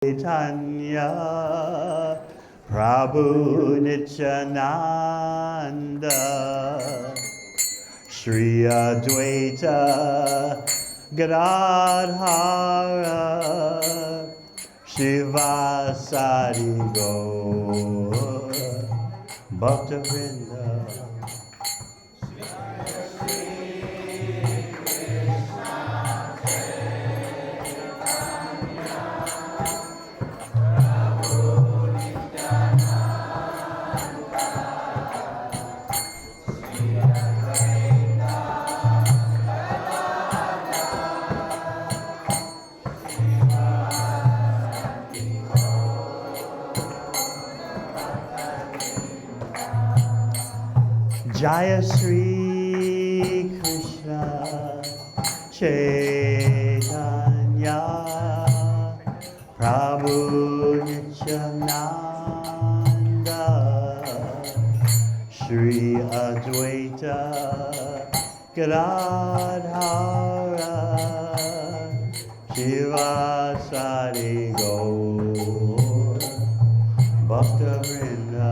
Chaitanya Prabhu Nityananda Shri Advaita Gadadhara Shivasari Gaura Bhaktavrinda. Jaya Sri Krishna Chaitanya Prabhu Nityananda Shri Advaita Gadadhara Shivasari Gaura Bhaktavrinda.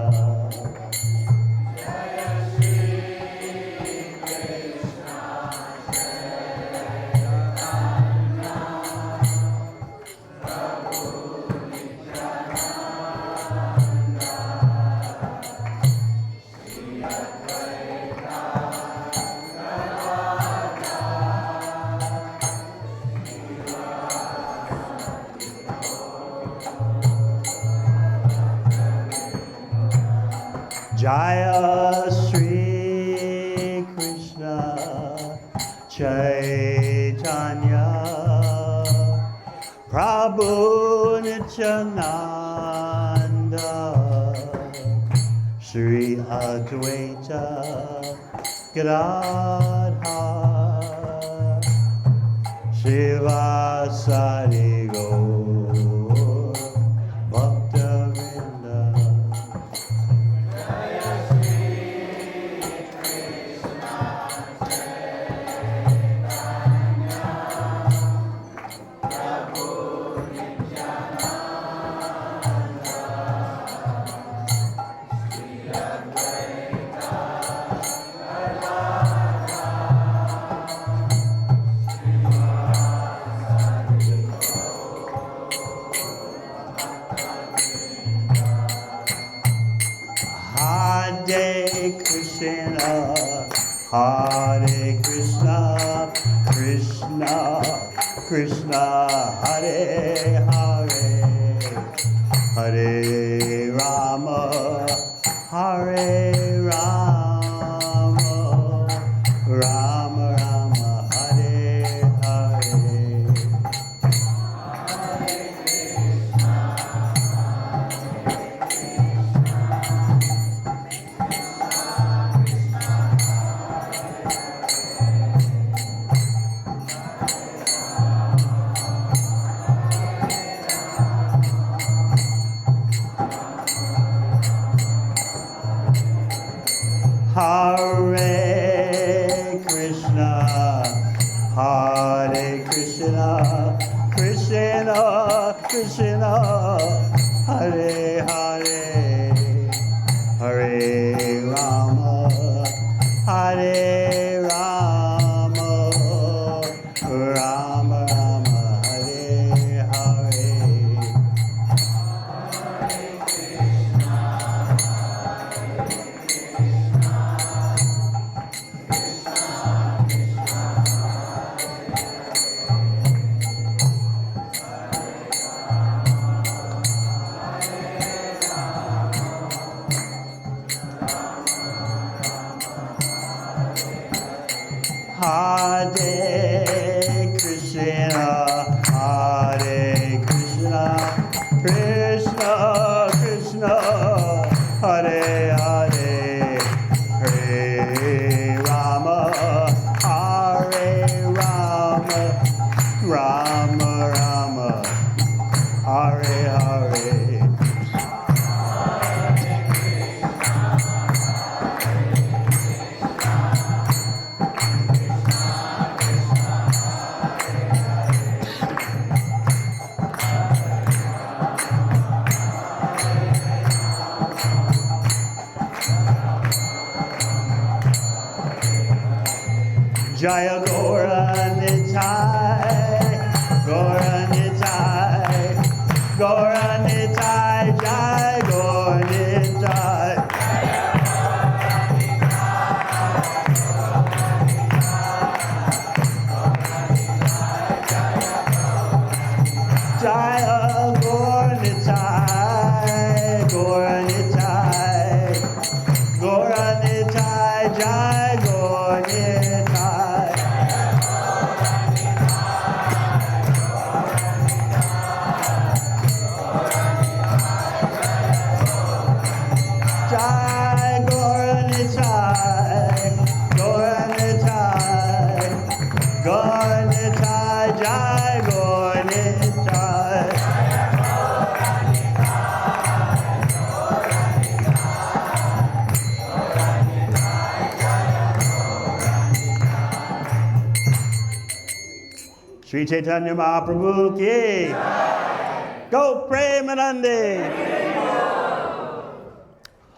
Jaya Sri Krishna Chaitanya Prabhu Nityananda Shri Advaita Gadadhara Shivasari Gaura Bhaktavrinda. Hare Krishna, Krishna Krishna, Hare Hare, Hare Rama, Hare Rama, Rama Rama, Hare Hare. Hare Krishna, Hare Krishna, Krishna Krishna, Hare Hare, Hare Rama, Hare Rama, Rama Rama, Hare Hare. Hare Krishna, Hare Krishna, Krishna Krishna, Hare Hare, Hare Rama, Hare Rama, Rama Rama, Hare Hare. Jaya Gaura Nitai, Gaura Nitai, Gaura Nitai, Jai Gaura Nitai. Jaya Gaura Nitai, Gaura Nitai, Gaura Nitai, Jai Gaura Nitai. Jai Gaura Nitai, Gaura Nitai, Gaura Nitai, Jai Gaura Nitai. Sri Chaitanya Mahaprabhu ki. Go Premanande.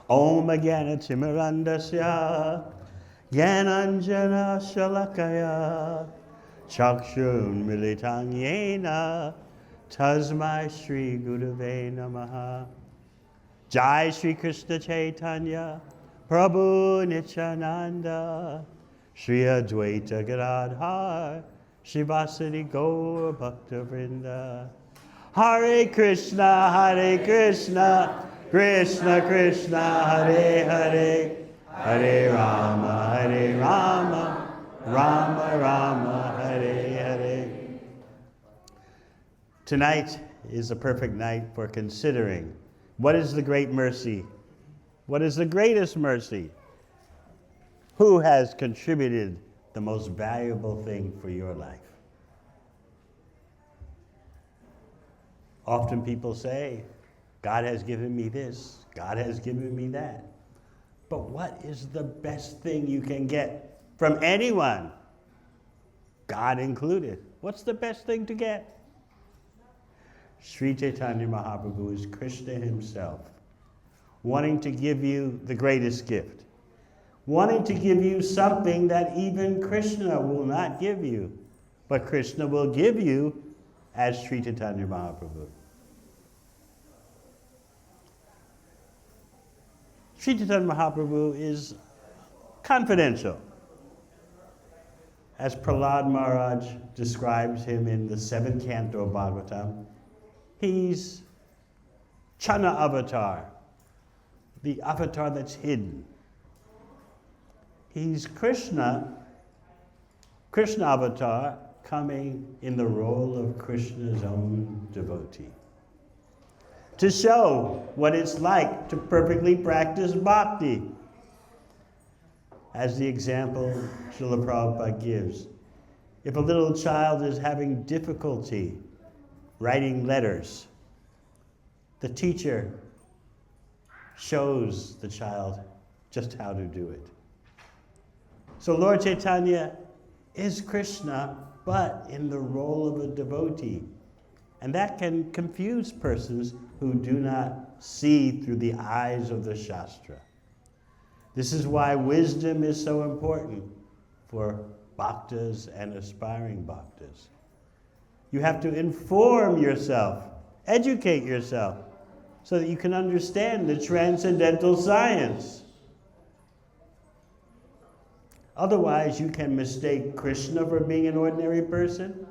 Om Jnana Timirandasya Jnananjana Shalakaya Chakshun Militang Yena Tasmai Shri Gurave Namaha. Jai Shri Krishna Chaitanya Prabhu Nityananda Shri Advaita Gadadhar Shivasati Gaura Bhakta Vrinda. Hare Krishna, Krishna Krishna, Hare Hare, Hare Rama, Rama Rama, Hare Hare. Tonight is a perfect night for considering what is the great mercy? What is the greatest mercy? Who has contributed the most valuable thing for your life? Often people say, God has given me this, God has given me that. But what is the best thing you can get from anyone, God included? What's the best thing to get? Sri Chaitanya Mahaprabhu is Krishna himself, wanting to give you the greatest gift, wanting to give you something that even Krishna will not give you, but Krishna will give you as Sri Chaitanya Mahaprabhu. Sri Chaitanya Mahaprabhu is confidential. As Prahlad Maharaj describes him in the 7th canto of Bhagavatam, he's Chana avatar, the avatar that's hidden. He's Krishna avatar, coming in the role of Krishna's own devotee, to show what it's like to perfectly practice bhakti. As the example Srila Prabhupada gives, if a little child is having difficulty writing letters, the teacher shows the child just how to do it. So Lord Chaitanya is Krishna, but in the role of a devotee. And that can confuse persons who do not see through the eyes of the Shastra. This is why wisdom is so important for bhaktas and aspiring bhaktas. You have to inform yourself, educate yourself, so that you can understand the transcendental science. Otherwise, you can mistake Krishna for being an ordinary person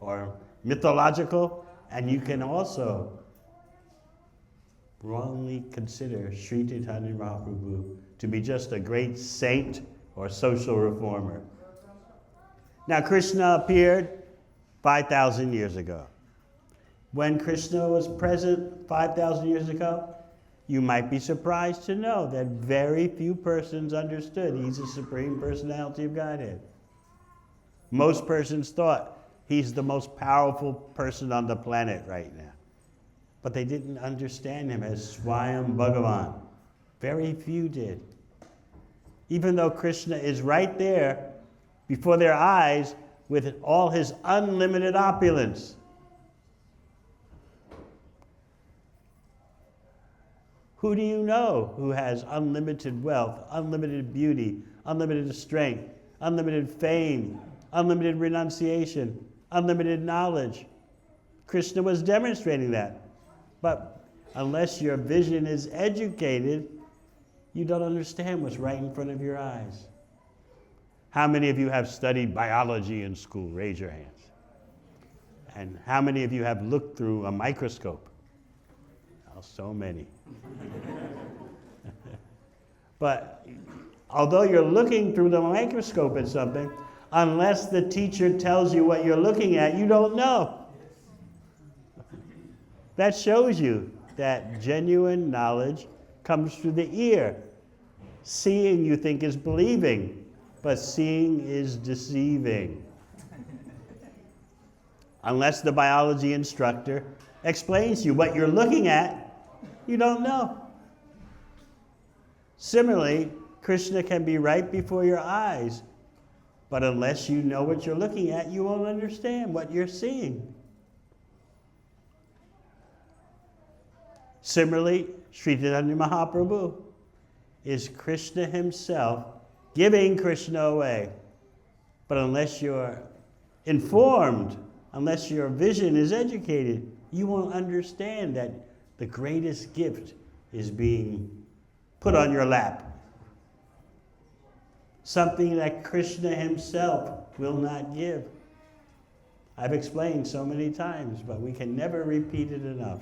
or mythological, and you can also wrongly consider Sri Chaitanya Mahaprabhu to be just a great saint or social reformer. Now, Krishna appeared 5,000 years ago. When Krishna was present 5,000 years ago, you might be surprised to know that very few persons understood he's the Supreme Personality of Godhead. Most persons thought he's the most powerful person on the planet right now. But they didn't understand him as Swayam Bhagavan. Very few did. Even though Krishna is right there before their eyes with all his unlimited opulence. Who do you know who has unlimited wealth, unlimited beauty, unlimited strength, unlimited fame, unlimited renunciation, unlimited knowledge. Krishna was demonstrating that. But unless your vision is educated, you don't understand what's right in front of your eyes. How many of you have studied biology in school? Raise your hands. And how many of you have looked through a microscope? Oh, so many. But although you're looking through the microscope at something, unless the teacher tells you what you're looking at, you don't know. That shows you that genuine knowledge comes through the ear. Seeing, you think, is believing, but seeing is deceiving. Unless the biology instructor explains to you what you're looking at, you don't know. Similarly, Krishna can be right before your eyes, but unless you know what you're looking at, you won't understand what you're seeing. Similarly, Sri Chaitanya Mahaprabhu is Krishna himself giving Krishna away. But unless you're informed, unless your vision is educated, you won't understand that the greatest gift is being put on your lap. Something that Krishna himself will not give. I've explained so many times, but we can never repeat it enough.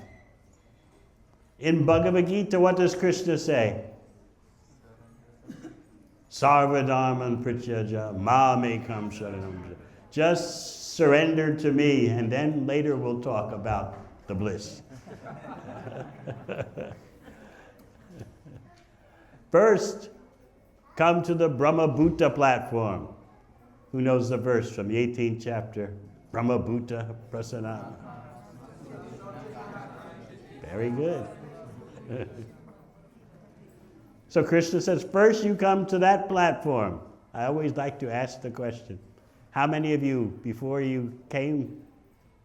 In Bhagavad Gita, what does Krishna say? Sarvadharman prityaja mamekam sharanam. Just surrender to me, and then later we'll talk about the bliss. First, come to the Brahma-bhuta platform. Who knows the verse from the 18th chapter? Brahma-bhuta prasanna. Very good. So Krishna says, first you come to that platform. I always like to ask the question, how many of you, before you came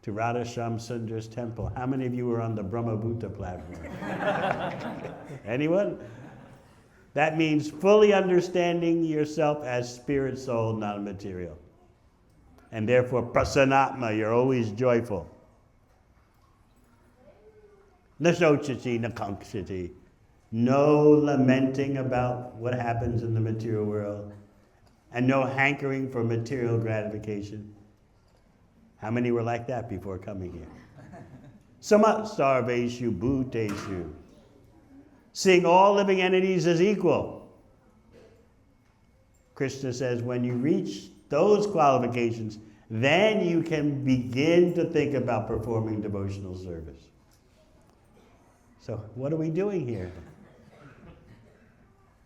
to Radha Shamsundar's temple, how many of you were on the Brahma-bhuta platform? Anyone? That means fully understanding yourself as spirit, soul, non-material. And therefore, prasannatma, you're always joyful. Nasochati, nakankshati. No lamenting about what happens in the material world. And no hankering for material gratification. How many were like that before coming here? Samat sarveshu bhuteshu. Seeing all living entities as equal. Krishna says when you reach those qualifications, then you can begin to think about performing devotional service. So what are we doing here?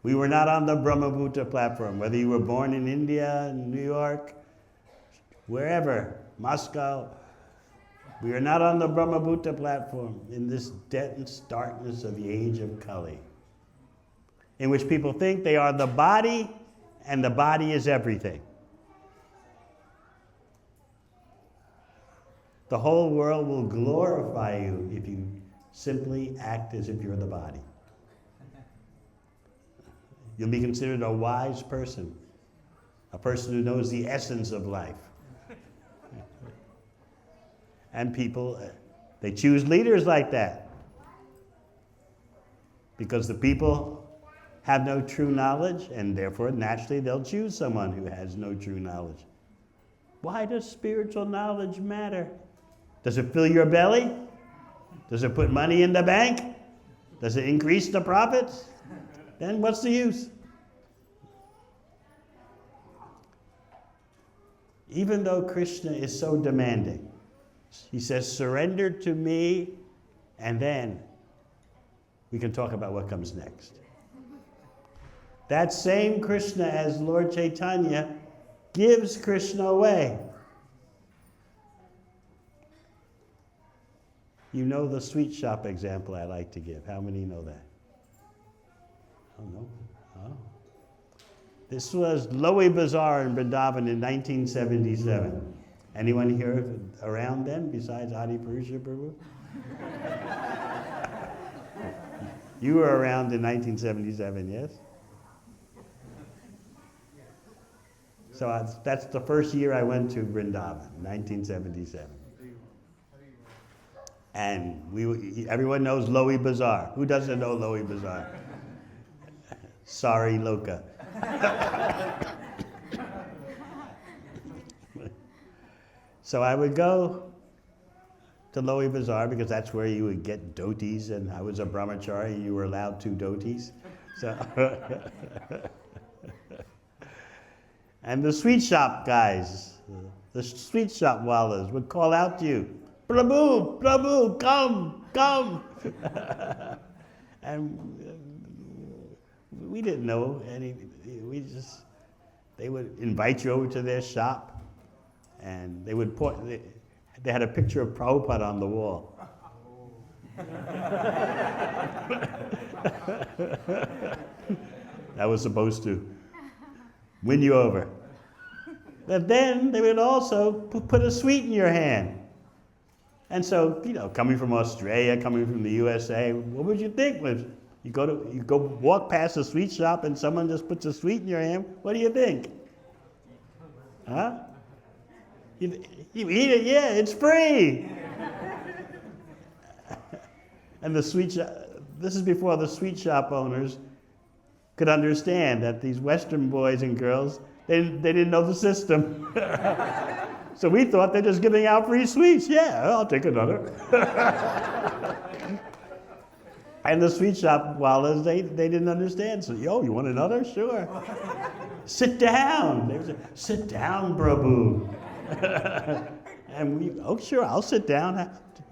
We were not on the Brahma-bhuta platform, whether you were born in India, New York, wherever, Moscow. We are not on the Brahma-bhuta platform in this dense darkness of the age of Kali, in which people think they are the body and the body is everything. The whole world will glorify you if you simply act as if you're the body. You'll be considered a wise person, a person who knows the essence of life. And people, they choose leaders like that because the people have no true knowledge, and therefore naturally they'll choose someone who has no true knowledge. Why does spiritual knowledge matter? Does it fill your belly? Does it put money in the bank? Does it increase the profits? Then what's the use? Even though Krishna is so demanding, he says, surrender to me, and then we can talk about what comes next. That same Krishna as Lord Chaitanya gives Krishna away. You know the sweet shop example I like to give. How many know that? Oh, no? Oh. This was Lowy Bazaar in Vrindavan in 1977. Anyone here around then besides Adi Purusha Prabhu? You were around in 1977, yes? So that's the first year I went to Vrindavan, 1977. And everyone knows Lowy Bazaar. Who doesn't know Lowy Bazaar? Sorry, Loka. So I would go to Lowy Bazaar because that's where you would get dhotis, and I was a brahmachari, you were allowed 2 dhotis. So and the sweet shop guys, the sweet shop wallas would call out to you, Prabhu, Prabhu, come, come. And we didn't know any, they would invite you over to their shop, and they would they had a picture of Prabhupada on the wall. That was supposed to win you over. But then they would also put a sweet in your hand. And so, coming from Australia, coming from the USA, what would you think? You go walk past a sweet shop and someone just puts a sweet in your hand, what do you think? Huh? You eat it, yeah, it's free. And the sweet shop, this is before the sweet shop owners could understand that these Western boys and girls, they didn't know the system. So we thought they're just giving out free sweets. Yeah, I'll take another. And the sweet shop wallas, they didn't understand. So, you want another? Sure. Sit down. They would say, sit down, Prabhu. And sure, I'll sit down.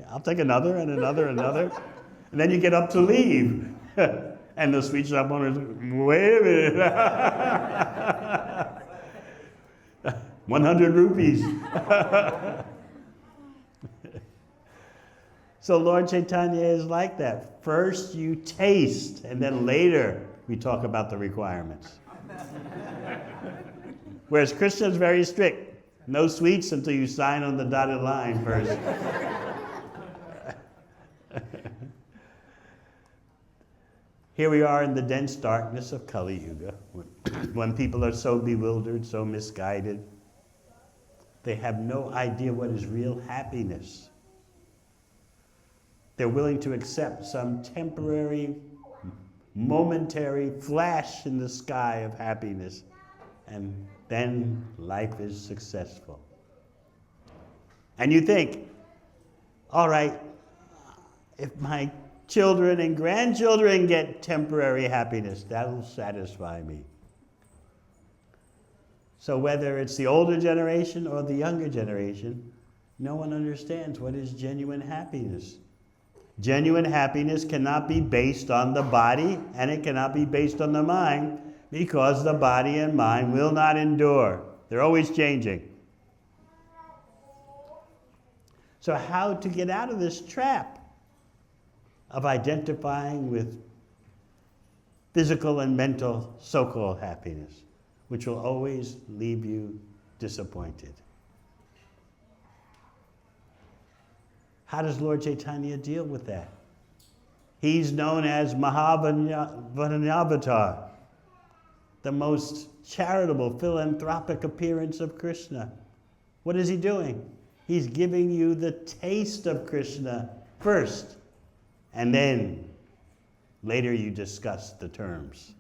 I'll take another and another and another. And then you get up to leave. And the sweet shop owners, wait a minute. 100 rupees. So Lord Chaitanya is like that. First you taste, and then later we talk about the requirements. Whereas Krishna is very strict. No sweets until you sign on the dotted line first. Here we are in the dense darkness of Kali Yuga, when people are so bewildered, so misguided. They have no idea what is real happiness. They're willing to accept some temporary, momentary flash in the sky of happiness, and then life is successful. And you think, all right, if my children and grandchildren get temporary happiness, that'll satisfy me. So whether it's the older generation or the younger generation, no one understands what is genuine happiness. Genuine happiness cannot be based on the body, and it cannot be based on the mind, because the body and mind will not endure. They're always changing. So how to get out of this trap of identifying with physical and mental so-called happiness, which will always leave you disappointed? How does Lord Chaitanya deal with that? He's known as Mahavanyavatar, the most charitable, philanthropic appearance of Krishna. What is he doing? He's giving you the taste of Krishna first, and then later you discuss the terms.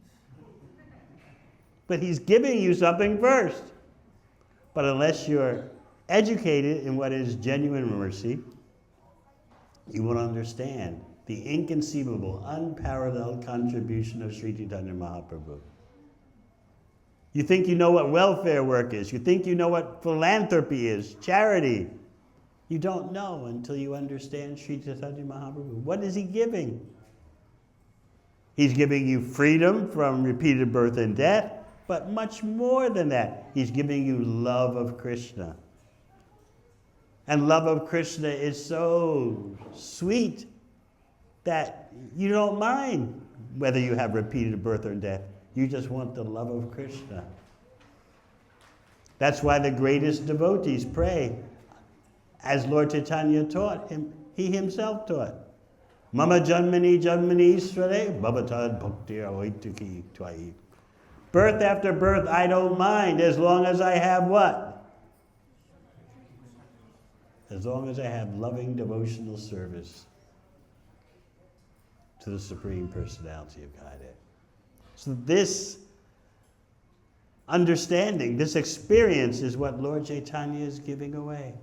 But he's giving you something first. But unless you're educated in what is genuine mercy, you will understand the inconceivable, unparalleled contribution of Sri Chaitanya Mahaprabhu. You think you know what welfare work is. You think you know what philanthropy is, charity. You don't know until you understand Sri Chaitanya Mahaprabhu. What is he giving? He's giving you freedom from repeated birth and death, but much more than that. He's giving you love of Krishna. And love of Krishna is so sweet that you don't mind whether you have repeated birth or death. You just want the love of Krishna. That's why the greatest devotees pray as Lord Chaitanya taught him, he himself taught. Mama janmani janmani sware bhavatad bhakti avaitaki tvai. Birth after birth, I don't mind as long as I have what? As long as I have loving devotional service to the Supreme Personality of Godhead. So this understanding, this experience is what Lord Chaitanya is giving away.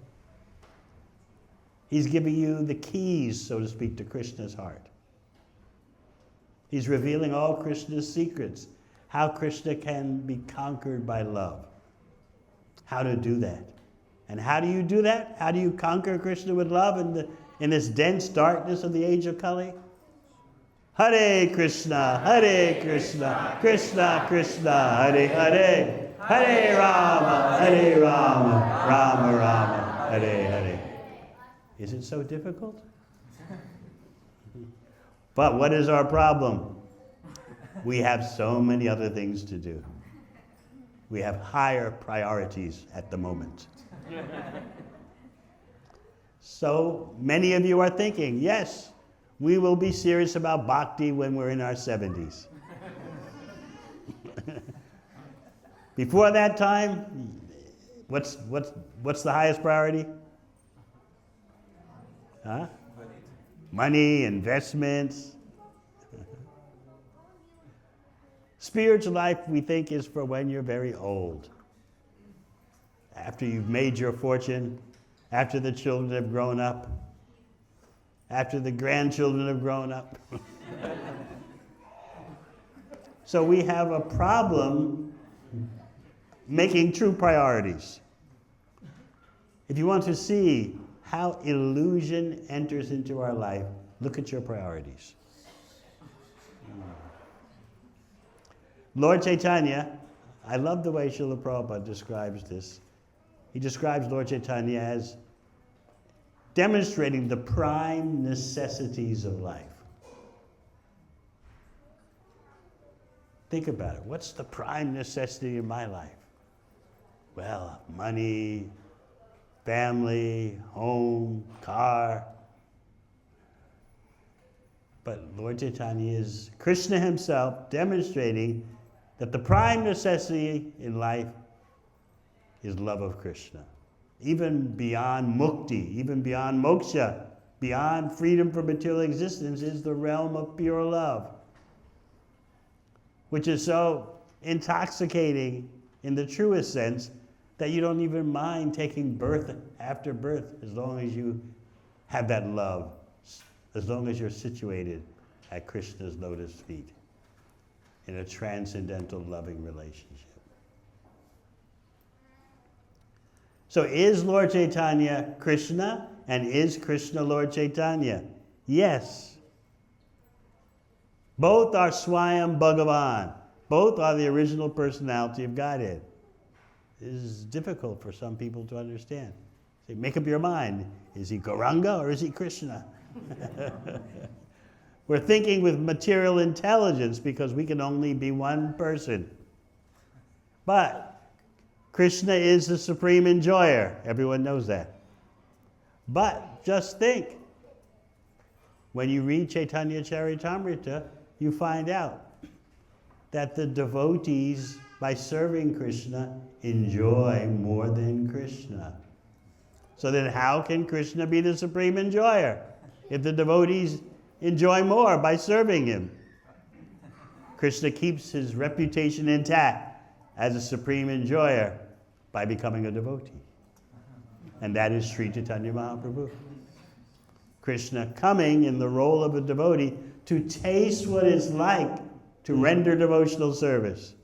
He's giving you the keys, so to speak, to Krishna's heart. He's revealing all Krishna's secrets, how Krishna can be conquered by love, how to do that. And how do you do that? How do you conquer Krishna with love in this dense darkness of the age of Kali? Hare Krishna, Krishna Krishna, Hare Hare, Hare Rama, Rama Rama, Hare Hare. Is it so difficult? But what is our problem? We have so many other things to do. We have higher priorities at the moment. So many of you are thinking, yes, we will be serious about bhakti when we're in our 70s. Before that time, what's the highest priority? Huh? Money, investments. Spiritual life, we think, is for when you're very old. After you've made your fortune, after the children have grown up, after the grandchildren have grown up. So we have a problem making true priorities. If you want to see how illusion enters into our life, look at your priorities. Lord Chaitanya, I love the way Srila Prabhupada describes this. He describes Lord Chaitanya as demonstrating the prime necessities of life. Think about it. What's the prime necessity in my life? Well, money, family, home, car. But Lord Chaitanya is Krishna himself demonstrating that the prime necessity in life is love of Krishna. Even beyond mukti, even beyond moksha, beyond freedom from material existence is the realm of pure love, which is so intoxicating in the truest sense that you don't even mind taking birth after birth as long as you have that love, as long as you're situated at Krishna's lotus feet in a transcendental loving relationship. So is Lord Chaitanya Krishna, and is Krishna Lord Chaitanya? Yes. Both are Swayam Bhagavan. Both are the original personality of Godhead. It is difficult for some people to understand. So make up your mind. Is he Gauranga or is he Krishna? We're thinking with material intelligence because we can only be one person. But Krishna is the supreme enjoyer. Everyone knows that. But just think, when you read Chaitanya Charitamrita, you find out that the devotees, by serving Krishna, enjoy more than Krishna. So then how can Krishna be the supreme enjoyer if the devotees enjoy more by serving him? Krishna keeps his reputation intact as a supreme enjoyer by becoming a devotee. And that is Sri Chaitanya Mahaprabhu. Krishna coming in the role of a devotee to taste what it's like to render devotional service.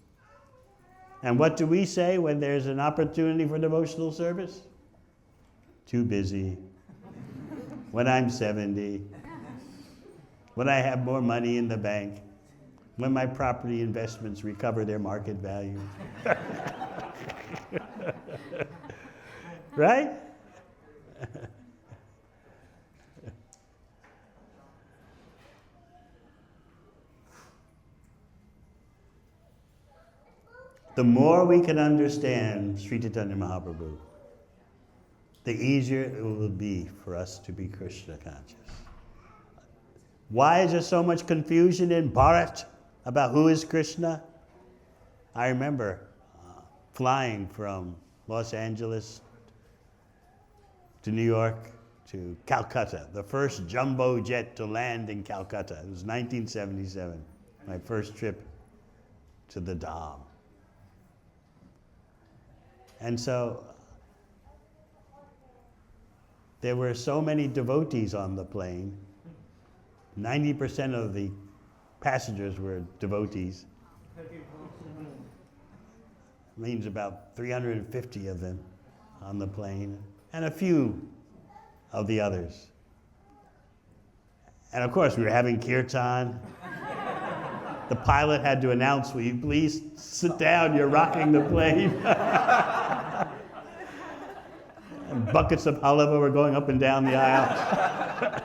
And what do we say when there's an opportunity for devotional service? Too busy. When I'm 70. When I have more money in the bank. When my property investments recover their market value. Right? The more we can understand Sri Chaitanya Mahaprabhu, the easier it will be for us to be Krishna conscious. Why is there so much confusion in Bharat about who is Krishna? I remember flying from Los Angeles to New York to Calcutta, the first jumbo jet to land in Calcutta. It was 1977, my first trip to the Dham. And so there were so many devotees on the plane. 90% of the passengers were devotees. Means about 350 of them on the plane, and a few of the others. And of course, we were having kirtan. The pilot had to announce, "Will you please sit down, you're rocking the plane." And buckets of halava were going up and down the aisle.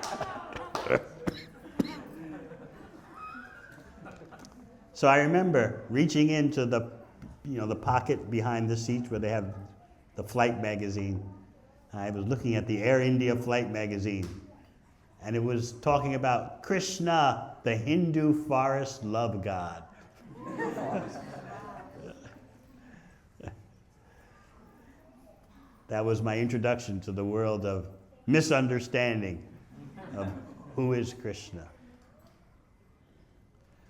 So I remember reaching into the pocket behind the seats where they have the flight magazine. I was looking at the Air India flight magazine, and it was talking about Krishna, the Hindu forest love god. That was my introduction to the world of misunderstanding of who is Krishna.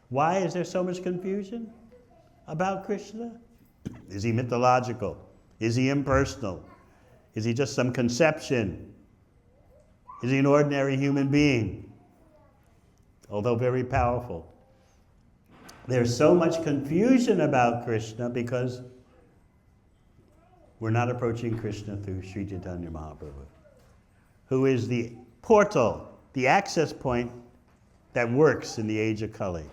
Why is there so much confusion about Krishna? Is he mythological? Is he impersonal? Is he just some conception? Is he an ordinary human being? Although very powerful. There's so much confusion about Krishna because we're not approaching Krishna through Sri Chaitanya Mahaprabhu, who is the portal, the access point that works in the age of Kali.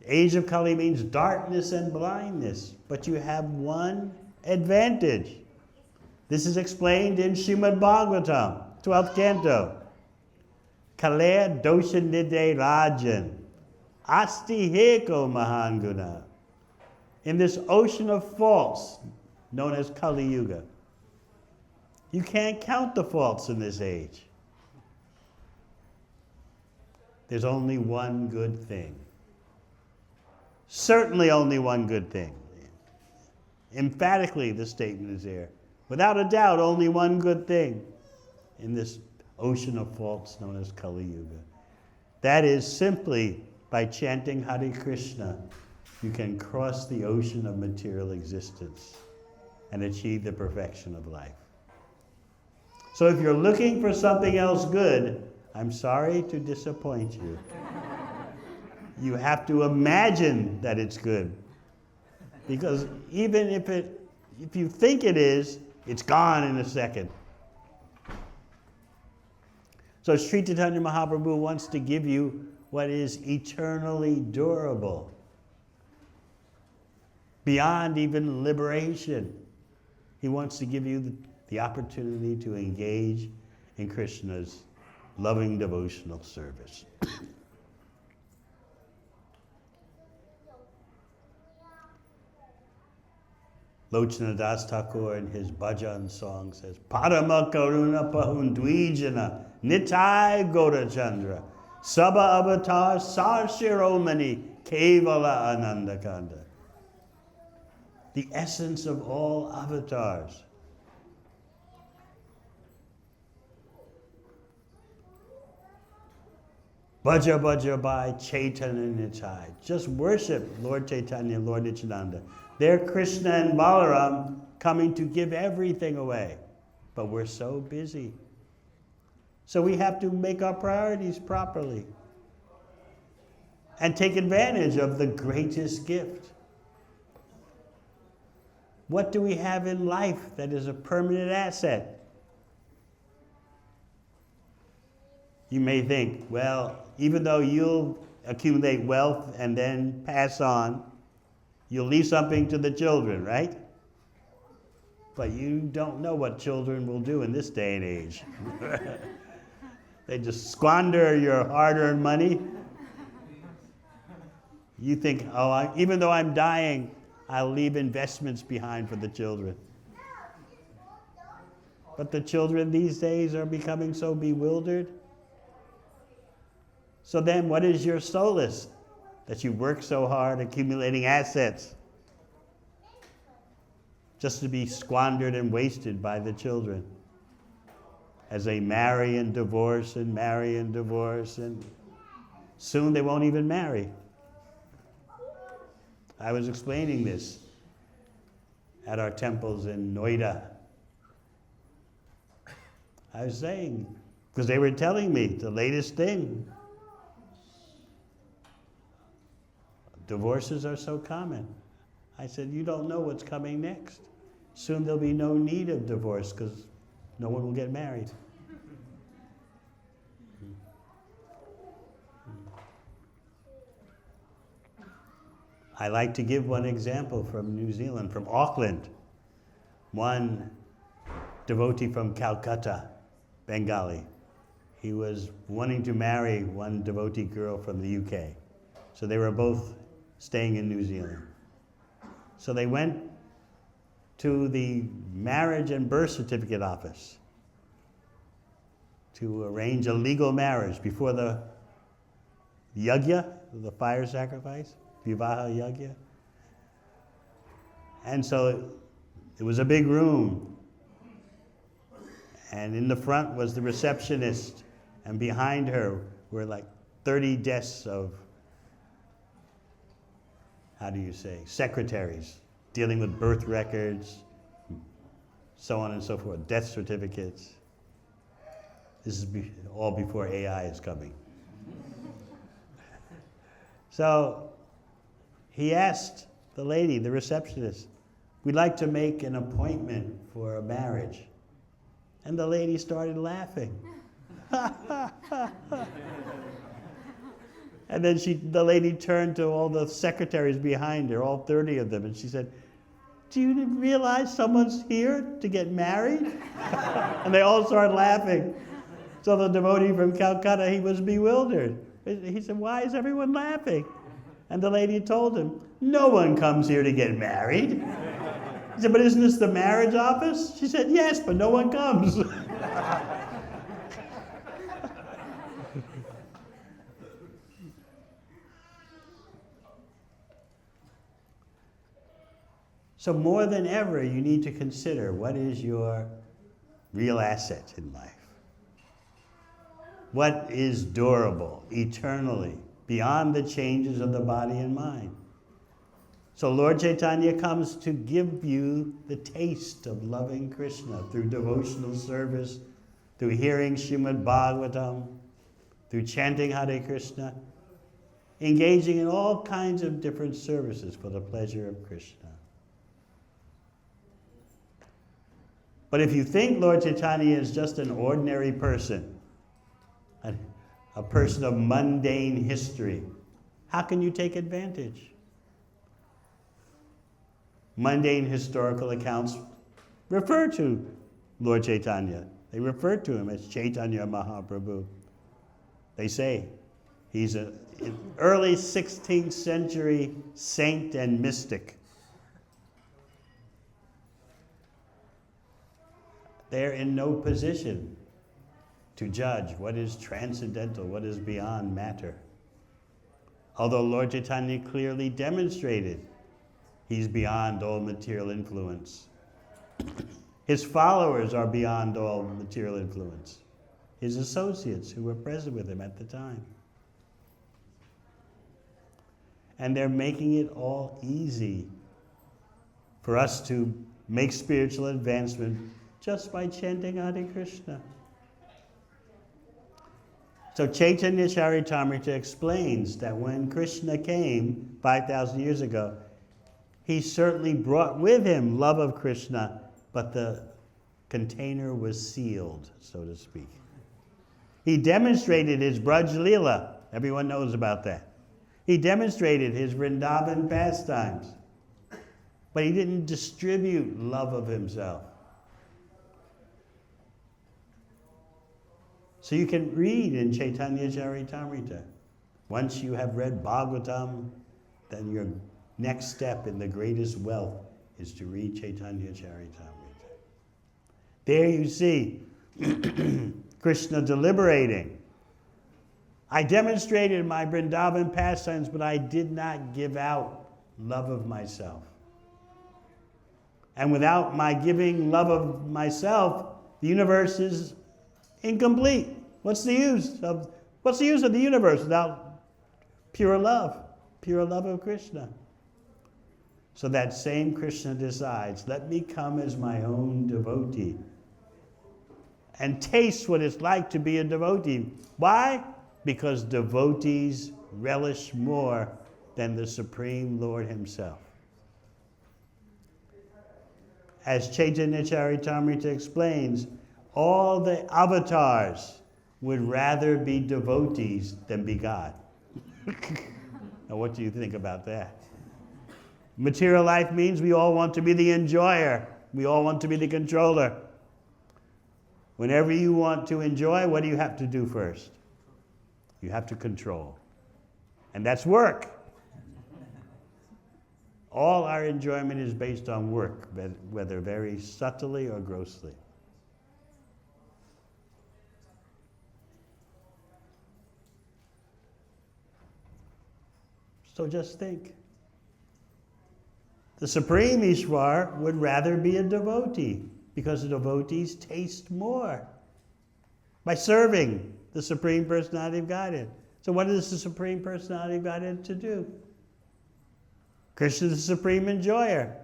Age of Kali means darkness and blindness, but you have one advantage. This is explained in Srimad Bhagavatam, 12th canto. Kalaya dosha nide rajan, asti heko mahanguna. In this ocean of faults, known as Kali Yuga, you can't count the faults in this age. There's only one good thing. Certainly only one good thing. Emphatically, the statement is there. Without a doubt, only one good thing in this ocean of faults known as Kali Yuga. That is simply by chanting Hare Krishna, you can cross the ocean of material existence and achieve the perfection of life. So if you're looking for something else good, I'm sorry to disappoint you. You have to imagine that it's good. Because even if you think it is, it's gone in a second. So Sri Chaitanya Mahaprabhu wants to give you what is eternally durable, beyond even liberation. He wants to give you the opportunity to engage in Krishna's loving devotional service. Lochana Das Thakur in his bhajan song says, Parama Karuna Pahundwijana Nitai Gaura Chandra Saba Avatar Sar Shiromani Kevala Anandakanda. The essence of all avatars. Bhaja Bhaja by Chaitanya Nitai. Just worship Lord Chaitanya, Lord Nityananda. They're Krishna and Balaram coming to give everything away. But we're so busy. So we have to make our priorities properly and take advantage of the greatest gift. What do we have in life that is a permanent asset? You may think, well, even though you'll accumulate wealth and then pass on, you'll leave something to the children, right? But you don't know what children will do in this day and age. They just squander your hard-earned money. You think, even though I'm dying, I'll leave investments behind for the children. But the children these days are becoming so bewildered. So then what is your solace? That you work so hard accumulating assets just to be squandered and wasted by the children as they marry and divorce and marry and divorce, and soon they won't even marry. I was explaining this at our temples in Noida. I was saying, because they were telling me the latest thing. Divorces are so common. I said, you don't know what's coming next. Soon there'll be no need of divorce because no one will get married. I like to give one example from New Zealand, from Auckland. One devotee from Calcutta, Bengali. He was wanting to marry one devotee girl from the UK. So they were both staying in New Zealand. So they went to the marriage and birth certificate office to arrange a legal marriage before the yajna, the fire sacrifice, vivaha yajna. And so it was a big room. And in the front was the receptionist, and behind her were like 30 desks of, secretaries, dealing with birth records, so on and so forth, death certificates. This is all before AI is coming. So he asked the lady, the receptionist, we'd like to make an appointment for a marriage. And the lady started laughing. And then the lady turned to all the secretaries behind her, all 30 of them, and she said, do you realize someone's here to get married? And they all started laughing. So the devotee from Calcutta, he was bewildered. He said, why is everyone laughing? And the lady told him, no one comes here to get married. He said, but isn't this the marriage office? She said, yes, but no one comes. So more than ever, you need to consider what is your real asset in life. What is durable, eternally, beyond the changes of the body and mind. So Lord Chaitanya comes to give you the taste of loving Krishna through devotional service, through hearing Srimad Bhagavatam, through chanting Hare Krishna, engaging in all kinds of different services for the pleasure of Krishna. But if you think Lord Chaitanya is just an ordinary person, a person of mundane history, how can you take advantage? Mundane historical accounts refer to Lord Chaitanya. They refer to him as Chaitanya Mahaprabhu. They say he's an early 16th century saint and mystic. They're in no position to judge what is transcendental, what is beyond matter. Although Lord Chaitanya clearly demonstrated he's beyond all material influence. His followers are beyond all material influence. His associates who were present with him at the time. And they're making it all easy for us to make spiritual advancement just by chanting Hare Krishna. So Chaitanya Charitamrita explains that when Krishna came 5,000 years ago, he certainly brought with him love of Krishna, but the container was sealed, so to speak. He demonstrated his Braj Leela. Everyone knows about that. He demonstrated his Vrindavan pastimes, but he didn't distribute love of himself. So you can read in Chaitanya Charitamrita. Once you have read Bhagavatam, then your next step in the greatest wealth is to read Chaitanya Charitamrita. There you see Krishna deliberating. I demonstrated my Vrindavan pastimes, but I did not give out love of myself. And without my giving love of myself, the universe is incomplete. What's the use of the universe without pure love of Krishna? So that same Krishna decides, let me come as my own devotee and taste what it's like to be a devotee. Why? Because devotees relish more than the Supreme Lord himself. As Chaitanya Charitamrita explains, all the avatars would rather be devotees than be God. Now what do you think about that? Material life means we all want to be the enjoyer. We all want to be the controller. Whenever you want to enjoy, what do you have to do first? You have to control. And that's work. All our enjoyment is based on work, whether very subtly or grossly. So just think. The Supreme Ishwar would rather be a devotee because the devotees taste more by serving the Supreme Personality of Godhead. So what is the Supreme Personality of Godhead to do? Krishna is the supreme enjoyer.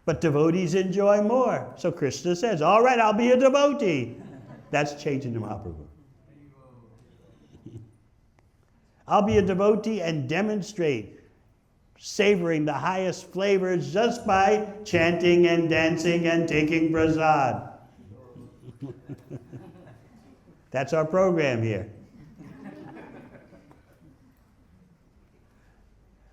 But devotees enjoy more. So Krishna says, all right, I'll be a devotee. That's Chaitanya Mahaprabhu. I'll be a devotee and demonstrate savoring the highest flavors just by chanting and dancing and taking prasad. That's our program here.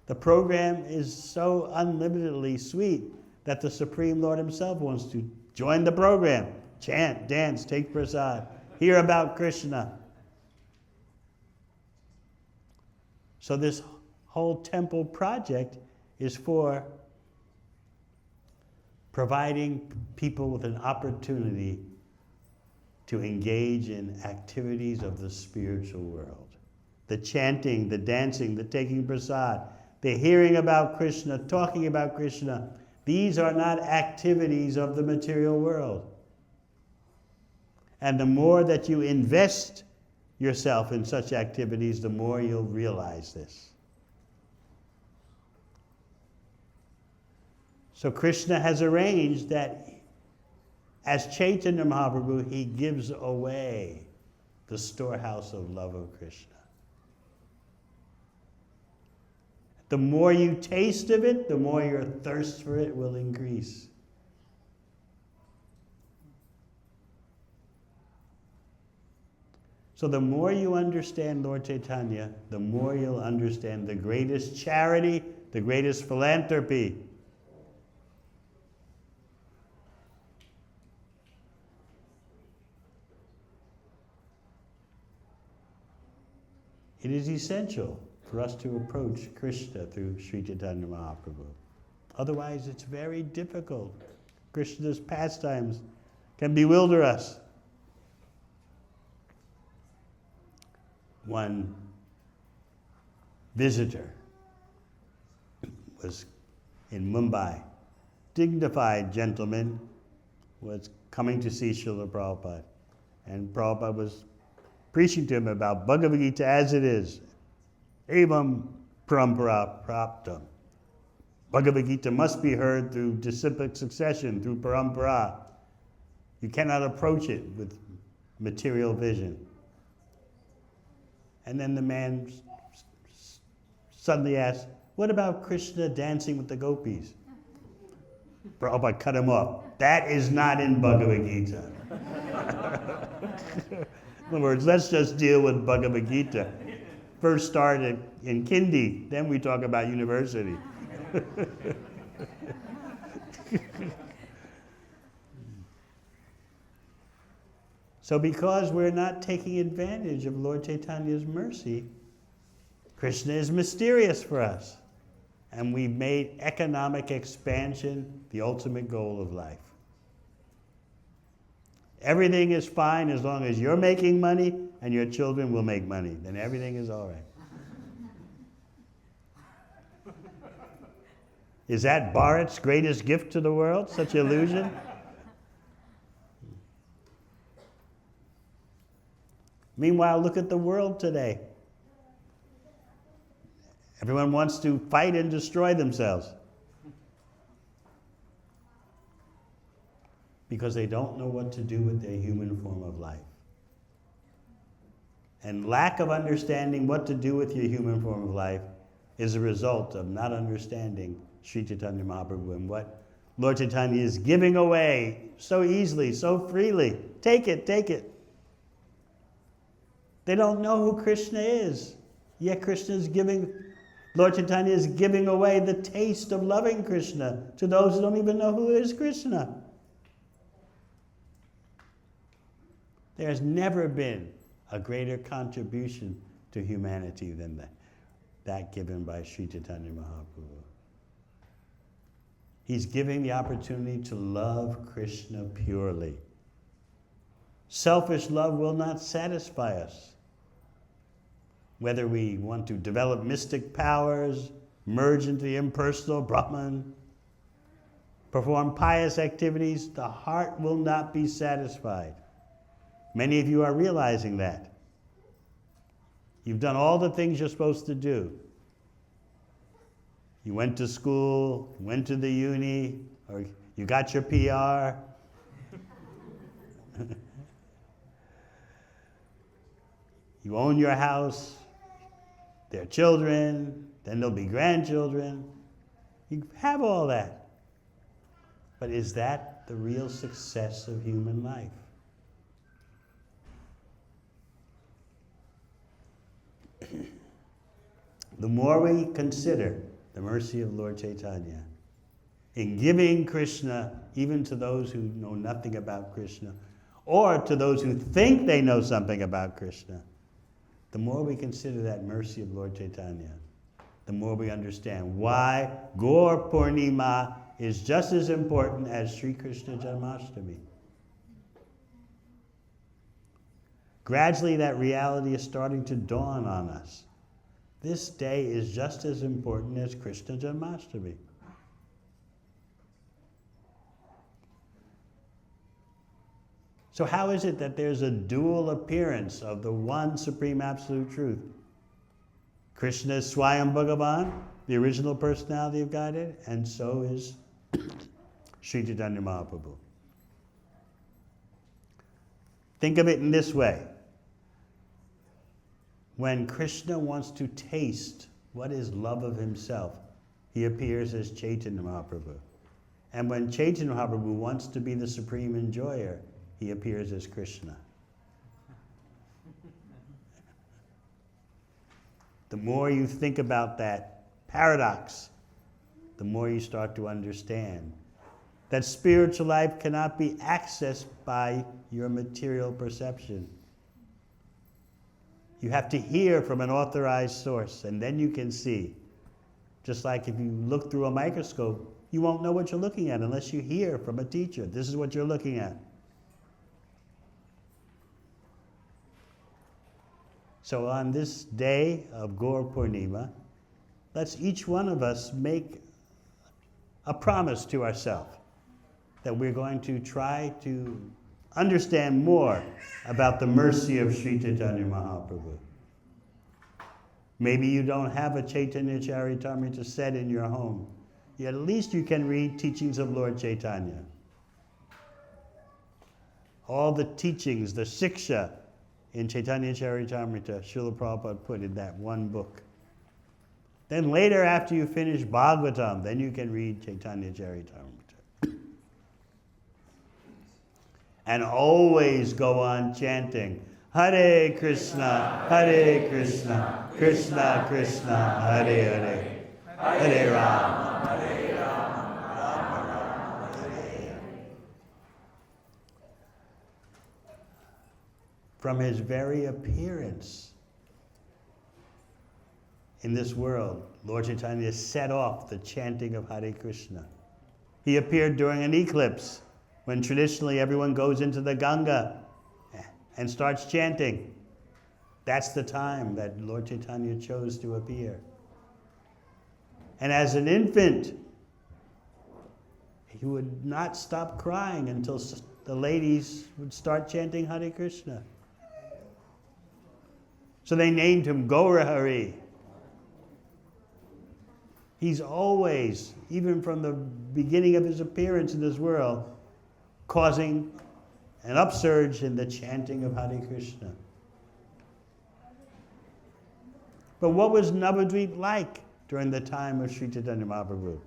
The program is so unlimitedly sweet that the Supreme Lord himself wants to join the program. Chant, dance, take prasad, hear about Krishna. So this whole temple project is for providing people with an opportunity to engage in activities of the spiritual world. The chanting, the dancing, the taking prasad, the hearing about Krishna, talking about Krishna, these are not activities of the material world. And the more that you invest yourself in such activities, the more you'll realize this. So Krishna has arranged that as Chaitanya Mahaprabhu, he gives away the storehouse of love of Krishna. The more you taste of it, the more your thirst for it will increase. So the more you understand Lord Chaitanya, the more you'll understand the greatest charity, the greatest philanthropy. It is essential for us to approach Krishna through Sri Chaitanya Mahaprabhu. Otherwise, it's very difficult. Krishna's pastimes can bewilder us. One visitor was in Mumbai. Dignified gentleman was coming to see Srila Prabhupada. And Prabhupada was preaching to him about Bhagavad Gita as it is. Evam parampara praptam. Bhagavad Gita must be heard through disciplic succession, through parampara. You cannot approach it with material vision. And then the man suddenly asked, what about Krishna dancing with the gopis? Prabhupada cut him off. That is not in Bhagavad Gita. In other words, let's just deal with Bhagavad Gita. First start in Kindi, then we talk about university. So because we're not taking advantage of Lord Chaitanya's mercy, Krishna is mysterious for us. And we've made economic expansion the ultimate goal of life. Everything is fine as long as you're making money and your children will make money. Then everything is all right. Is that Bharat's greatest gift to the world, such illusion? Meanwhile, look at the world today. Everyone wants to fight and destroy themselves because they don't know what to do with their human form of life. And lack of understanding what to do with your human form of life is a result of not understanding Sri Chaitanya Mahaprabhu and what Lord Chaitanya is giving away so easily, so freely. Take it, take it. They don't know who Krishna is. Yet Lord Chaitanya is giving away the taste of loving Krishna to those who don't even know who is Krishna. There's never been a greater contribution to humanity than that given by Sri Chaitanya Mahaprabhu. He's giving the opportunity to love Krishna purely. Selfish love will not satisfy us. Whether we want to develop mystic powers, merge into the impersonal Brahman, perform pious activities, the heart will not be satisfied. Many of you are realizing that. You've done all the things you're supposed to do. You went to school, went to the uni, or you got your PR. You own your house. There are children, then there'll be grandchildren. You have all that. But is that the real success of human life? The more we consider the mercy of Lord Chaitanya in giving Krishna even to those who know nothing about Krishna, or to those who think they know something about Krishna, the more we consider that mercy of Lord Chaitanya, the more we understand why Gaura Purnima is just as important as Sri Krishna Janmashtami. Gradually, that reality is starting to dawn on us. This day is just as important as Krishna Janmashtami. So how is it that there's a dual appearance of the one supreme absolute truth? Krishna is Swayam Bhagavan, the original personality of Godhead, and so is Sri Chaitanya Mahaprabhu. Think of it in this way. When Krishna wants to taste what is love of himself, he appears as Chaitanya Mahaprabhu. And when Chaitanya Mahaprabhu wants to be the supreme enjoyer, he appears as Krishna. The more you think about that paradox, the more you start to understand that spiritual life cannot be accessed by your material perception. You have to hear from an authorized source, and then you can see. Just like if you look through a microscope, you won't know what you're looking at unless you hear from a teacher. This is what you're looking at. So on this day of Gaura Purnima, let's each one of us make a promise to ourselves that we're going to try to understand more about the mercy of Sri Chaitanya Mahaprabhu. Maybe you don't have a Chaitanya Charitamrita set in your home, yet at least you can read teachings of Lord Chaitanya. All the teachings, the Siksha in Chaitanya Charitamrita, Srila Prabhupada put in that one book. Then later, after you finish Bhagavatam, then you can read Chaitanya Charitamrita. And always go on chanting, Hare Krishna, Krishna Krishna, Hare Hare, Hare Rama, Rama Rama, Hare Hare. From his very appearance in this world, Lord Chaitanya set off the chanting of Hare Krishna. He appeared during an eclipse, when traditionally everyone goes into the Ganga and starts chanting. That's the time that Lord Chaitanya chose to appear. And as an infant, he would not stop crying until the ladies would start chanting Hare Krishna. So they named him Gaura Hari. He's always, even from the beginning of his appearance in this world, causing an upsurge in the chanting of Hare Krishna. But what was Navadvip like during the time of Sri Chaitanya Mahaprabhu?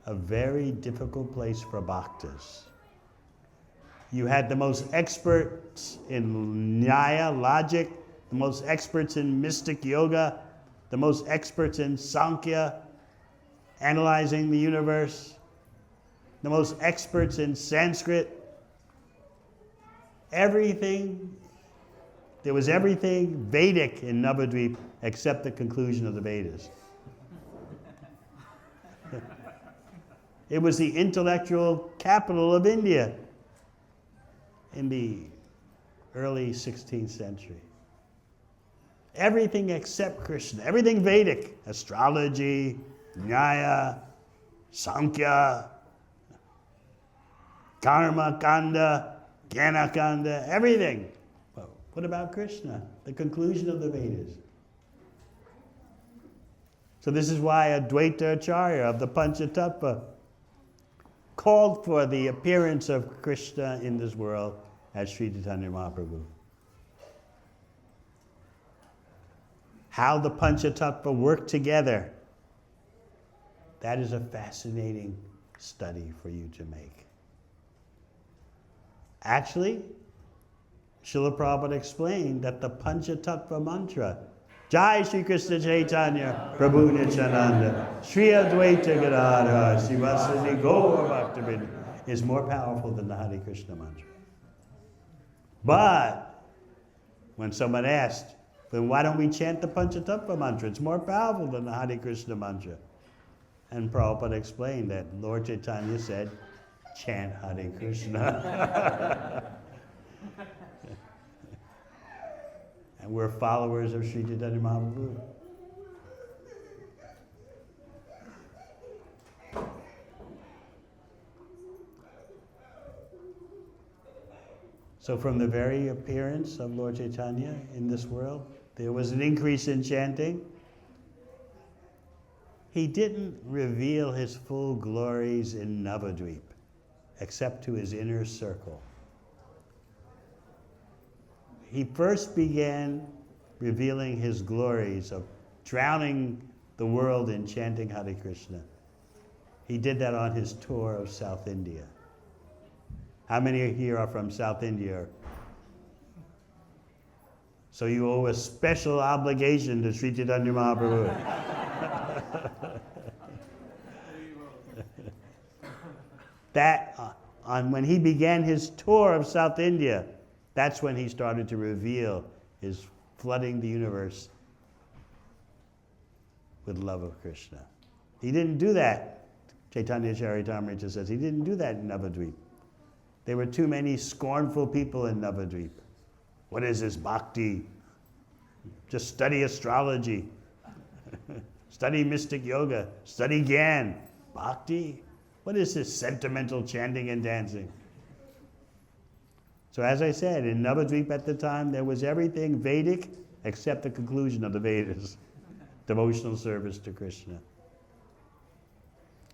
A very difficult place for bhaktas. You had the most experts in Nyaya, logic, the most experts in mystic yoga, the most experts in Sankhya, analyzing the universe, the most experts in Sanskrit. Everything, there was everything Vedic in Navadvip except the conclusion of the Vedas. It was the intellectual capital of India in the early 16th century. Everything except Krishna, everything Vedic, astrology, Nyaya, Sankhya, Karma Kanda, Jnana Kanda, everything. Well, what about Krishna, the conclusion of the Vedas? So this is why Advaita Acharya of the Panchatattva called for the appearance of Krishna in this world as Sri Chaitanya Mahaprabhu. How the Panchatattva work together, that is a fascinating study for you to make. Actually, Srila Prabhupada explained that the Panchatattva mantra, Jai Shri Krishna Chaitanya, Prabhu Nityananda, Shri Advaita Gadadhara, Srivasadi Gaura Bhaktivinoda, is more powerful than the Hare Krishna mantra. But when someone asked, then why don't we chant the Panchatattva mantra? It's more powerful than the Hare Krishna mantra. And Prabhupada explained that Lord Chaitanya said, chant Hare Krishna. And we're followers of Sri Chaitanya Mahaprabhu. So from the very appearance of Lord Chaitanya in this world, there was an increase in chanting. He didn't reveal his full glories in Navadvip, except to his inner circle. He first began revealing his glories of drowning the world in chanting Hare Krishna. He did that on his tour of South India. How many here are from South India? So you owe a special obligation to Sri Chaitanya Mahaprabhu. When he began his tour of South India, that's when he started to reveal his flooding the universe with love of Krishna. He didn't do that, Chaitanya Charitamrita says. He didn't do that in Navadvip. There were too many scornful people in Navadvip. What is this bhakti? Just study astrology. Study mystic yoga. Study Gyan. Bhakti? What is this sentimental chanting and dancing? So as I said, in Navadvip at the time, there was everything Vedic except the conclusion of the Vedas, devotional service to Krishna.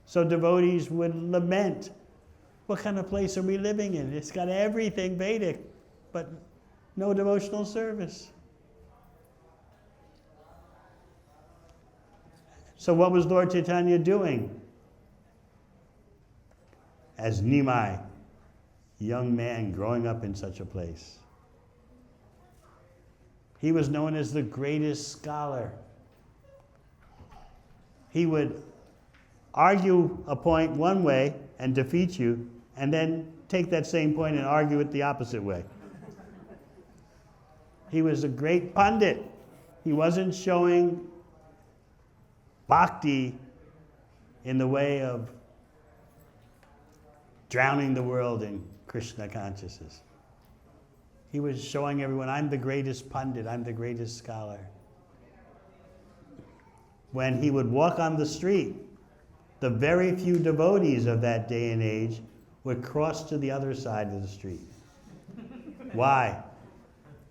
So devotees would lament, what kind of place are we living in? It's got everything Vedic, but no devotional service. So what was Lord Chaitanya doing? As Nimai, young man growing up in such a place. He was known as the greatest scholar. He would argue a point one way and defeat you, and then take that same point and argue it the opposite way. He was a great pundit. He wasn't showing bhakti in the way of drowning the world in Krishna consciousness. He was showing everyone, I'm the greatest pundit, I'm the greatest scholar. when he would walk on the street, the very few devotees of that day and age would cross to the other side of the street. Why?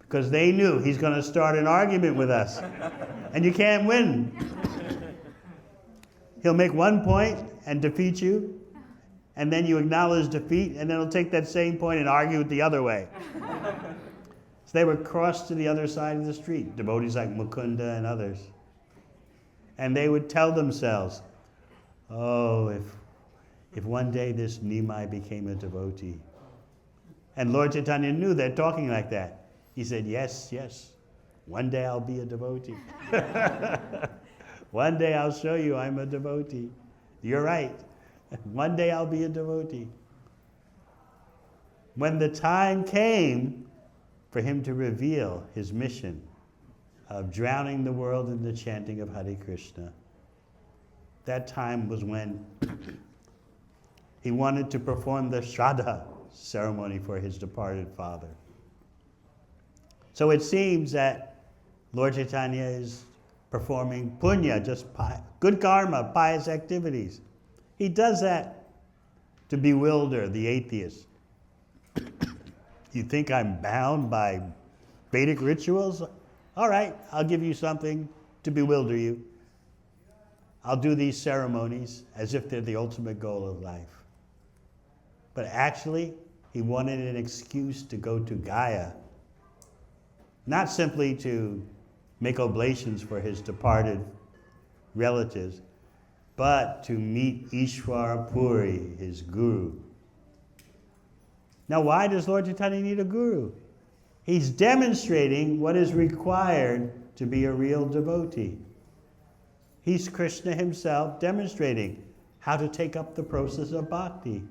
Because they knew he's going to start an argument with us, and you can't win. He'll make one point and defeat you, and then you acknowledge defeat, and then he'll take that same point and argue it the other way. So they would cross to the other side of the street, devotees like Mukunda and others. And they would tell themselves, oh, if one day this Nimai became a devotee. And Lord Chaitanya knew they're talking like that. He said, yes, yes, one day I'll be a devotee. One day I'll show you I'm a devotee. You're right. One day I'll be a devotee. When the time came for him to reveal his mission of drowning the world in the chanting of Hare Krishna, that time was when he wanted to perform the Shraddha ceremony for his departed father. So it seems that Lord Chaitanya is performing punya, just good karma, pious activities. He does that to bewilder the atheist. You think I'm bound by Vedic rituals? All right, I'll give you something to bewilder you. I'll do these ceremonies as if they're the ultimate goal of life. But actually, he wanted an excuse to go to Gaya, not simply to make oblations for his departed relatives, but to meet Ishwara Puri, his guru. Now, why does Lord Chaitanya need a guru? He's demonstrating what is required to be a real devotee. He's Krishna himself demonstrating how to take up the process of bhakti.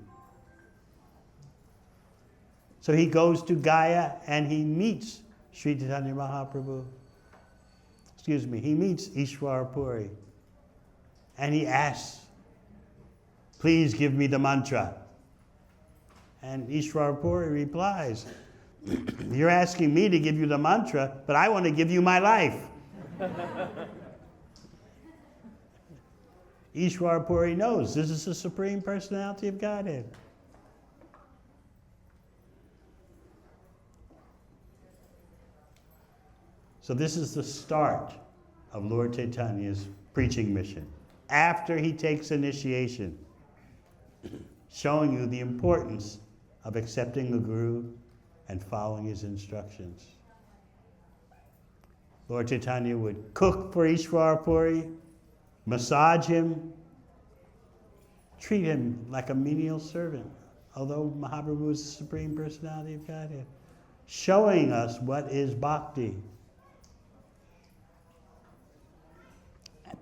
So he goes to Gaya and he meets Sri Chaitanya Mahaprabhu. He meets Ishwara Puri. And he asks, please give me the mantra. And Ishwara Puri replies, you're asking me to give you the mantra, but I want to give you my life. Ishwara Puri knows this is the Supreme Personality of Godhead. So this is the start of Lord Chaitanya's preaching mission. After he takes initiation, showing you the importance of accepting the Guru and following his instructions. Lord Chaitanya would cook for Ishwara Puri, massage him, treat him like a menial servant, although Mahaprabhu is the Supreme Personality of Godhead, showing us what is bhakti.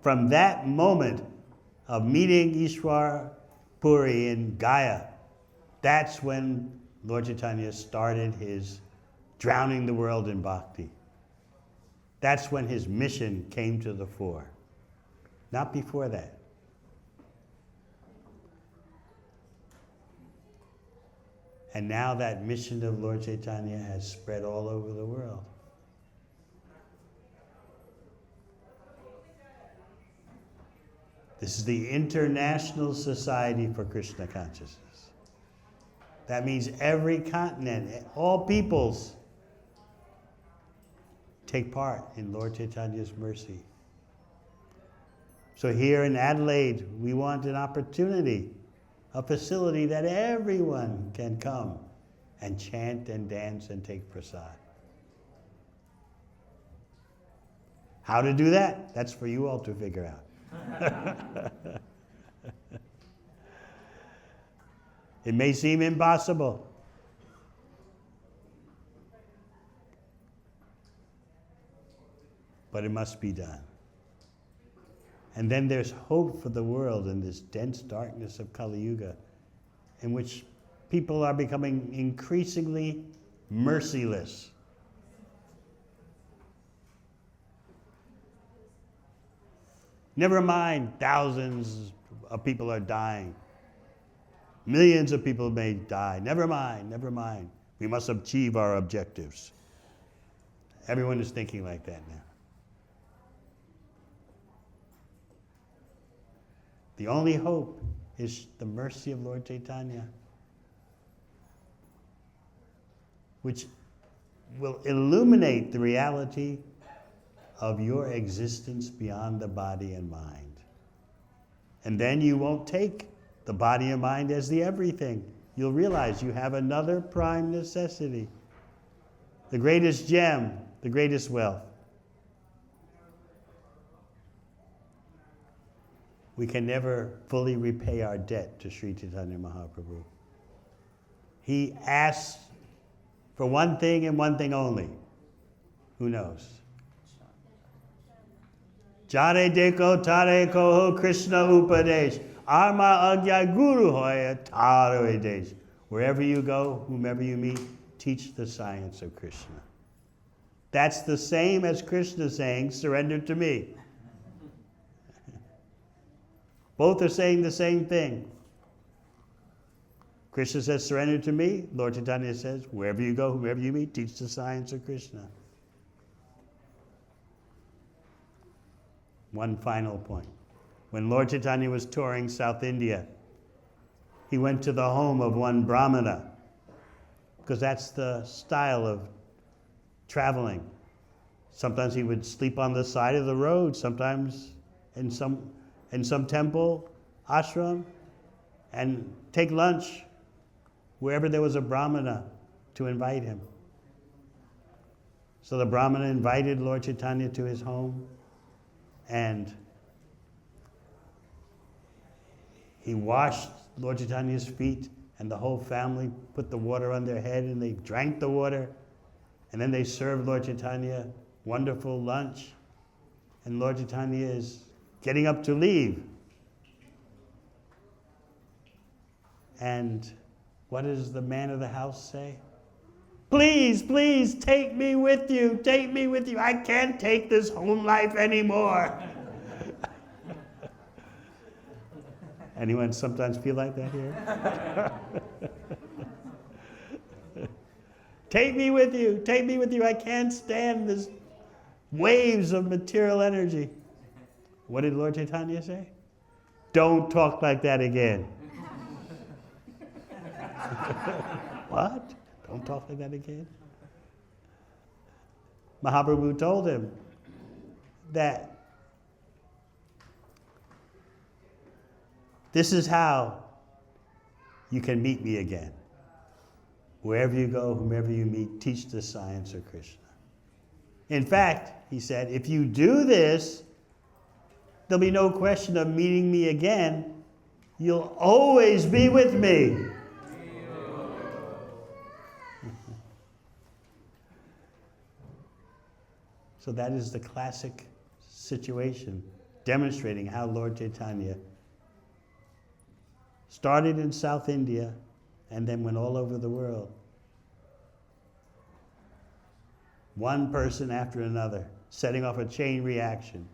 From that moment of meeting Ishwara Puri in Gaya, that's when Lord Chaitanya started his drowning the world in bhakti. That's when his mission came to the fore. Not before that. And now that mission of Lord Chaitanya has spread all over the world. This is the International Society for Krishna Consciousness. That means every continent, all peoples take part in Lord Chaitanya's mercy. So here in Adelaide, we want an opportunity, a facility that everyone can come and chant and dance and take prasad. How to do that? That's for you all to figure out. It may seem impossible. But it must be done. And then there's hope for the world in this dense darkness of Kali Yuga, in which people are becoming increasingly merciless. Never mind, thousands of people are dying. Millions of people may die. Never mind, never mind. We must achieve our objectives. Everyone is thinking like that now. The only hope is the mercy of Lord Chaitanya, which will illuminate the reality of your existence beyond the body and mind. And then you won't take the body and mind as the everything. You'll realize you have another prime necessity, the greatest gem, the greatest wealth. We can never fully repay our debt to Sri Chaitanya Mahaprabhu. He asks for one thing and one thing only. Who knows? Jare deko tare koho Krishna upadesh. Arma agya guru hoya taro edesh. Wherever you go, whomever you meet, teach the science of Krishna. That's the same as Krishna saying, surrender to me. Both are saying the same thing. Krishna says, surrender to me. Lord Chaitanya says, wherever you go, whomever you meet, teach the science of Krishna. One final point. When Lord Chaitanya was touring South India, he went to the home of one Brahmana, because that's the style of traveling. Sometimes he would sleep on the side of the road, sometimes in some temple, ashram, and take lunch wherever there was a Brahmana to invite him. So the Brahmana invited Lord Chaitanya to his home, and he washed Lord Chaitanya's feet, and the whole family put the water on their head, and they drank the water, and then they served Lord Chaitanya wonderful lunch, and Lord Chaitanya is getting up to leave. And what does the man of the house say? Please, please, take me with you. Take me with you. I can't take this home life anymore. Anyone sometimes feel like that here? Take me with you. Take me with you. I can't stand this waves of material energy. What did Lord Chaitanya say? Don't talk like that again. What? Don't talk like that again? Mahaprabhu told him that this is how you can meet me again. Wherever you go, whomever you meet, teach the science of Krishna. In fact, he said, if you do this, there'll be no question of meeting me again. You'll always be with me. So that is the classic situation demonstrating how Lord Chaitanya started in South India and then went all over the world. One person after another, setting off a chain reaction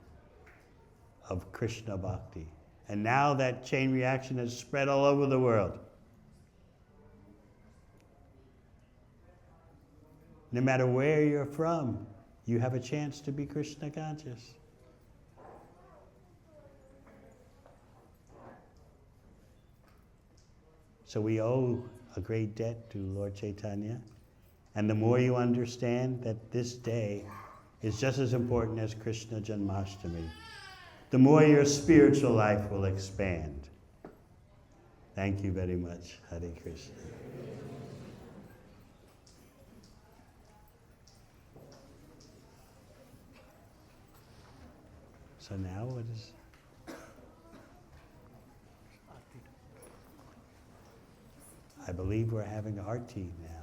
of Krishna Bhakti. And now that chain reaction has spread all over the world. No matter where you're from, you have a chance to be Krishna conscious. So we owe a great debt to Lord Chaitanya. And the more you understand that this day is just as important as Krishna Janmashtami, the more your spiritual life will expand. Thank you very much. Hare Krishna. So now what is... I believe we're having arti now.